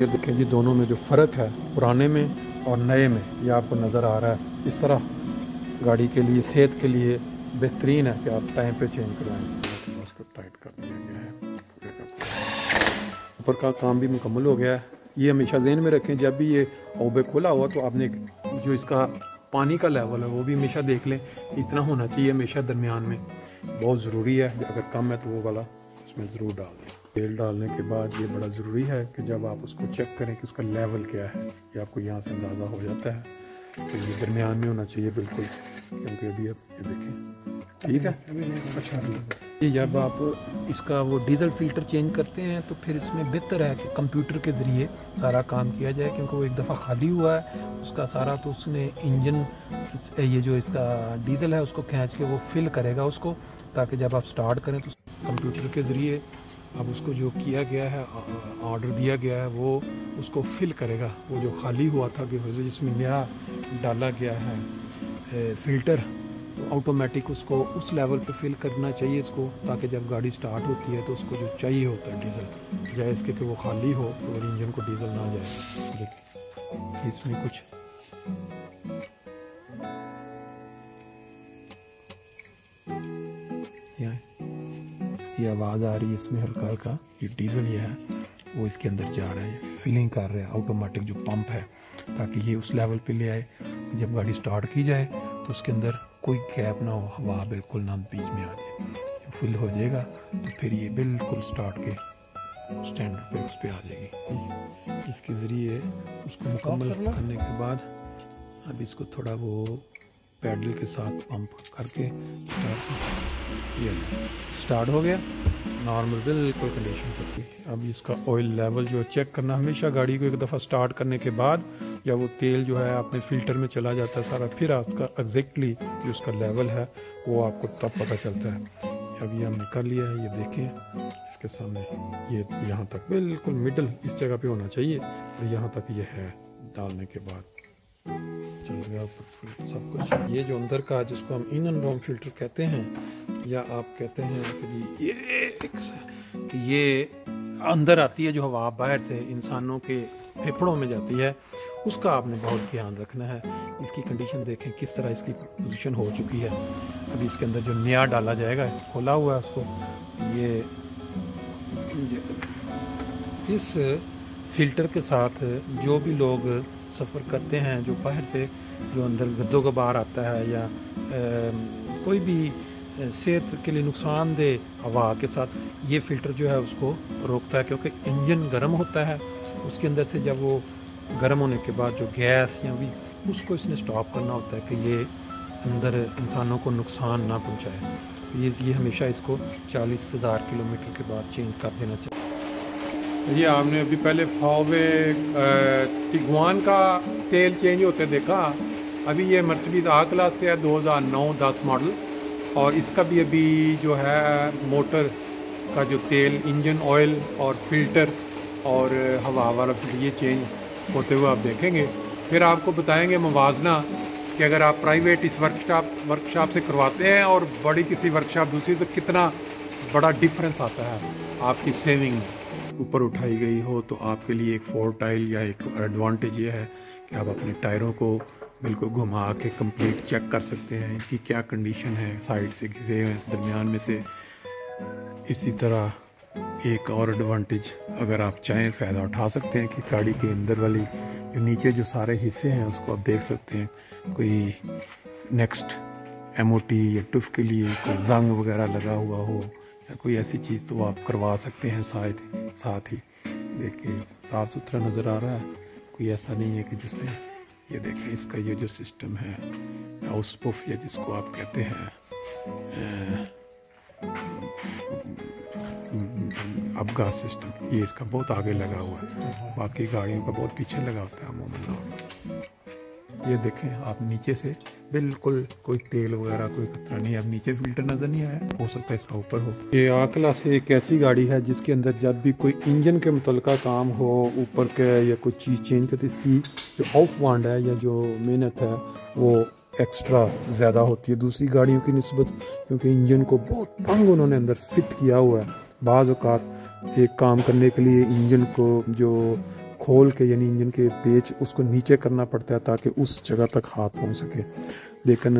ये देखें जी, दोनों में जो फ़र्क है पुराने में और नए में, ये आपको नज़र आ रहा है। इस तरह गाड़ी के लिए, सेहत के लिए बेहतरीन है कि आप टाइम पे चेंज करवाएं। उसको टाइट कर दिया गया है, ऊपर का काम भी मुकम्मल हो गया है। ये हमेशा ज़हन में रखें, जब भी ये ओबे खुला हुआ तो आपने जो इसका पानी का लेवल है वो भी हमेशा देख लें। इतना होना चाहिए हमेशा दरमियान में, बहुत ज़रूरी है। अगर कम है तो वो वाला उसमें ज़रूर डाल दें। तेल डालने के बाद ये बड़ा ज़रूरी है कि जब आप उसको चेक करें कि उसका लेवल क्या है, ये आपको यहाँ से अंदाज़ा हो जाता है। तो ये दरमियान में होना चाहिए बिल्कुल, क्योंकि अभी आप ये देखें ठीक है। अच्छा, ये जब आप इसका वो डीजल फ़िल्टर चेंज करते हैं तो फिर इसमें बेहतर है कि कंप्यूटर के ज़रिए सारा काम किया जाए, क्योंकि वो एक दफ़ा खाली हुआ है उसका सारा, तो उसने इंजन ये जो इसका डीज़ल है उसको खींच के वो फिल करेगा उसको, ताकि जब आप स्टार्ट करें तो कंप्यूटर के ज़रिए अब उसको जो किया गया है, ऑर्डर दिया गया है, वो उसको फिल करेगा। वो जो खाली हुआ था कि जिसमें नया डाला गया है फ़िल्टर, तो ऑटोमेटिक उसको उस लेवल पे फिल करना चाहिए इसको, ताकि जब गाड़ी स्टार्ट होती है तो उसको जो चाहिए होता है डीज़ल, बजाय इसके कि वो खाली हो तो इंजन को डीज़ल ना जाए। देखिए इसमें कुछ ये आवाज़ आ रही है इसमें हल्का हल्का, ये डीज़ल ये है वो इसके अंदर जा रहा है, फिलिंग कर रहा है ऑटोमेटिक जो पंप है, ताकि ये उस लेवल पे ले आए। जब गाड़ी स्टार्ट की जाए तो उसके अंदर कोई गैप ना हो, हवा बिल्कुल ना बीच में आ जाए। जब फुल हो जाएगा तो फिर ये बिल्कुल स्टार्ट के स्टैंड पे उस पर आ जाएगी। इसके ज़रिए उसको मुकम्मल करने के बाद अब इसको थोड़ा वो पैडल के साथ पंप करके ये स्टार्ट हो गया, नॉर्मल बिल्कुल कंडीशन करके। अब इसका ऑयल लेवल जो चेक करना हमेशा गाड़ी को एक दफ़ा स्टार्ट करने के बाद, या वो तेल जो है आपने फ़िल्टर में चला जाता है सारा, फिर आपका एग्जैक्टली जो उसका लेवल है वो आपको तब पता चलता है। अब ये हमने कर लिया है, ये देखें इसके सामने, ये यहाँ तक बिल्कुल मिडल इस जगह पे होना चाहिए, और यहाँ तक ये है डालने के बाद चल गया सब कुछ। ये जो अंदर का जिसको हम इन एंड राउंड फ़िल्टर कहते हैं, या आप कहते हैं कि ये अंदर आती है जो हवा बाहर से इंसानों के फेफड़ों में जाती है, उसका आपने बहुत ध्यान रखना है। इसकी कंडीशन देखें किस तरह इसकी पोजीशन हो चुकी है। अभी इसके अंदर जो नया डाला जाएगा, खोला हुआ है उसको, ये इस फ़िल्टर के साथ जो भी लोग सफ़र करते हैं, जो बाहर से जो अंदर गद्दो गबार आता है या कोई भी सेहत के लिए नुकसानदेह हवा के साथ, ये फ़िल्टर जो है उसको रोकता है, क्योंकि इंजन गर्म होता है, उसके अंदर से जब वो गर्म होने के बाद जो गैस या भी उसको इसने स्टॉप करना होता है कि ये अंदर इंसानों को नुकसान ना पहुंचाए। ये हमेशा इसको 40,000 किलोमीटर के बाद चेंज कर देना चाहिए। ये आपने अभी पहले फावे टिगुआन का तेल चेंज होते देखा, अभी ये मर्सिडीज़ आ क्लास से है 2009-10 मॉडल, और इसका भी अभी जो है मोटर का जो तेल, इंजन ऑयल और फिल्टर और हवा वाला फिल्टर, ये चेंज होते हुए आप देखेंगे। फिर आपको बताएंगे मुवाजना कि अगर आप प्राइवेट इस वर्कशॉप से करवाते हैं और बड़ी किसी वर्कशॉप दूसरी से, कितना बड़ा डिफरेंस आता है आपकी सेविंग ऊपर उठाई गई हो। तो आपके लिए एक 4 टाइल या एक एडवांटेज ये है कि आप अपने टायरों को बिल्कुल घुमा के कंप्लीट चेक कर सकते हैं इनकी क्या कंडीशन है, साइड से घिसे हैं, दरमियान में से। इसी तरह एक और एडवांटेज अगर आप चाहें फ़ायदा उठा सकते हैं कि गाड़ी के अंदर वाली जो नीचे जो सारे हिस्से हैं उसको आप देख सकते हैं। कोई नेक्स्ट MOT या टुफ के लिए कोई जंग वगैरह लगा हुआ हो या कोई ऐसी चीज़, तो वो आप करवा सकते हैं साथ ही। देखिए साफ़ सुथरा नज़र आ रहा है, कोई ऐसा नहीं है कि जिसमें, ये देखें इसका ये जो सिस्टम है हाउसपुफ, या जिसको आप कहते हैं अबगा सिस्टम, ये इसका बहुत आगे लगा हुआ है, बाकी गाड़ियों का बहुत पीछे लगा होता है अमूमन। ये देखें आप नीचे से बिल्कुल कोई तेल वगैरह कोई खतरा नहीं है। अब नीचे फिल्टर नज़र नहीं आया, हो सकता है इसका ऊपर हो। ये आ क्लास से एक ऐसी गाड़ी है जिसके अंदर जब भी कोई इंजन के मुतल्लिका काम हो, ऊपर के या कोई चीज़ चेंज कर, तो इसकी जो ऑफ वांड है या जो मेहनत है वो एक्स्ट्रा ज़्यादा होती है दूसरी गाड़ियों की निस्बत, क्योंकि इंजन को बहुत तंग उन्होंने अंदर फिट किया हुआ है। बाज़ औक़ात एक काम करने के लिए इंजन को जो खोल के यानी इंजन के पेच उसको नीचे करना पड़ता है ताकि उस जगह तक हाथ पहुंच सके। लेकिन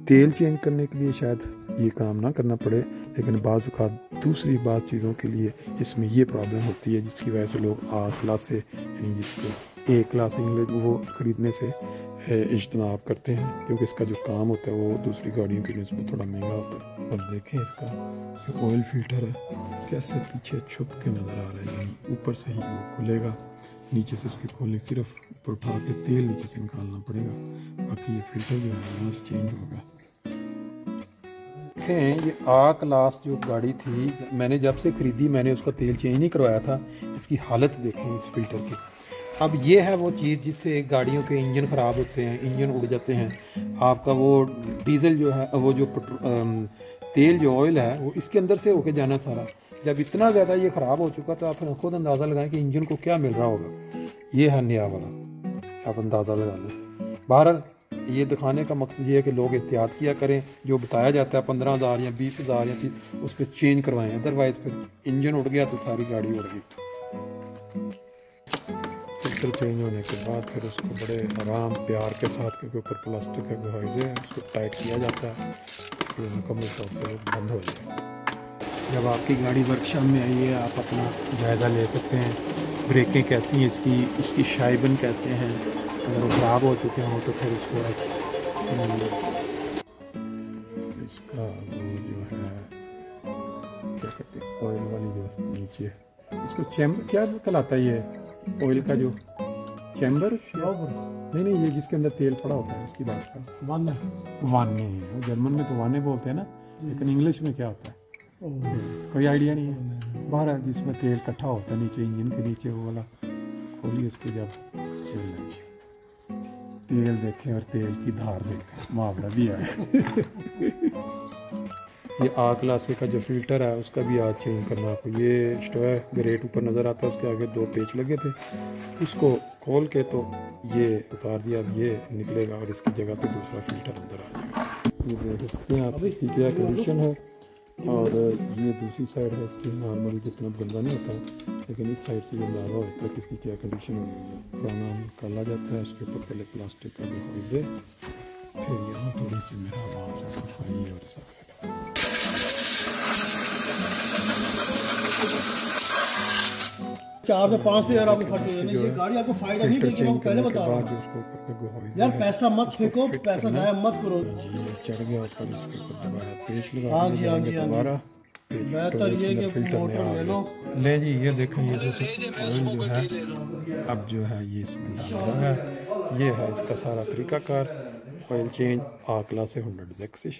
तेल चेंज करने के लिए शायद ये काम ना करना पड़े, लेकिन बाज़ औक़ात दूसरी बात चीज़ों के लिए इसमें ये प्रॉब्लम होती है जिसकी वजह से लोग आ क्लास से यानी जिसको ए क्लास इंग्लिश वो ख़रीदने से इज्तनाब करते हैं, क्योंकि इसका जो काम होता है वो दूसरी गाड़ियों के लिए इसमें थोड़ा महंगा होता है। और देखें इसका जो ऑयल फिल्टर है कैसे पीछे छुप के नज़र आ रहा है, यानी ऊपर से ही वो खुलेगा, नीचे से उसके खोलने सिर्फ ऊपर उठा के तेल नीचे से निकालना पड़ेगा, बाकी ये फिल्टर जो है यहाँ से चेंज होगा। देखें ये आ क्लास जो गाड़ी थी मैंने जब से ख़रीदी मैंने उसका तेल चेंज नहीं करवाया था, इसकी हालत देखें इस फिल्टर की। अब ये है वो चीज़ जिससे गाड़ियों के इंजन ख़राब होते हैं, इंजन उड़ जाते हैं, आपका वो डीज़ल जो है वो जो तेल जो ऑयल है वो इसके अंदर से होके जाना सारा। जब इतना ज़्यादा ये ख़राब हो चुका तो आप खुद अंदाज़ा लगाएं कि इंजन को क्या मिल रहा होगा। ये है नया वाला, आप अंदाज़ा लगा लें। बहरहाल ये दिखाने का मकसद ये है कि लोग एहतियात किया करें, जो बताया जाता है 15,000 या 20,000 या 30 उस पर चेंज करवाएं, अदरवाइज़ फिर इंजन उड़ गया तो सारी गाड़ी उड़ गई। फिल्टर चेंज होने के बाद फिर उसको बड़े आराम प्यार के साथ, क्योंकि ऊपर प्लास्टिक का गोहाइजे है, उसको टाइट किया जाता है कि मुकम्मल तौर पर बंद हो जाए। जब आपकी गाड़ी वर्कशॉप में आई है आप अपना जायज़ा ले सकते हैं, ब्रेकें कैसी हैं इसकी शाइबन कैसे हैं, अगर वो ख़राब हो चुके हों तो फिर उसको इसका वो जो है क्या कहते हैं ऑयल वाली जो नीचे इसको चैम्बर क्या कहलाता है, ये ऑयल का जो चैम्बर नहीं ये जिसके अंदर तेल पड़ा होता है उसकी बात कर वाने वो जर्मन में तो वाने बोलते हैं ना, लेकिन इंग्लिश में क्या होता है कोई आइडिया नहीं है। बाहर जिसमें तेल इकट्ठा होता है नीचे इंजन के नीचे वो वाला खोलिए इसके, जब तेल देखें और तेल की धार देखें मामला भी है। ये आ क्लास का जो फिल्टर है उसका भी आज चेंज करना आपको। ये स्टोया ग्रेट ऊपर नज़र आता है, उसके आगे 2 पेच लगे थे, उसको खोल के तो ये उतार दिया, अब ये निकलेगा और इसकी जगह पे दूसरा फिल्टर अंदर आ जाएगा। ये देख सकते हैं आप इसकी क्या कंडीशन है, और ये दूसरी साइड है इसकी नॉर्मली जितना गंदा नहीं होता, लेकिन इस साइड से जो अंदाज़ा होता है कि इसकी क्या कंडीशन हो गई है। पुराना निकाला जाता है, उसके ऊपर पहले प्लास्टिक का गोहाइजे, फिर यहाँ थोड़ी सी मेरा वहाँ से सफाई और सब 400 से 500 हज़ार आपको खर्च हो जाएंगे। ये गाड़ी आपको फायदा नहीं देगी, मैं पहले बता रहा हूँ यार, पैसा मत फेंको, पैसा जाया मत करो। चढ़ गया ऊपर, इसके ऊपर दोबारा पेच लगा, हाँ जी दोबारा बेहतर ये कि मोटर ले लो। ले जी ये देखें ये जैसे ऑयल जो है अब जो है ये इसमें डाल रहा है, ये है इसका सारा तरीकाकार ऑयल चेंज आ क्लास से 100 एक्सिस।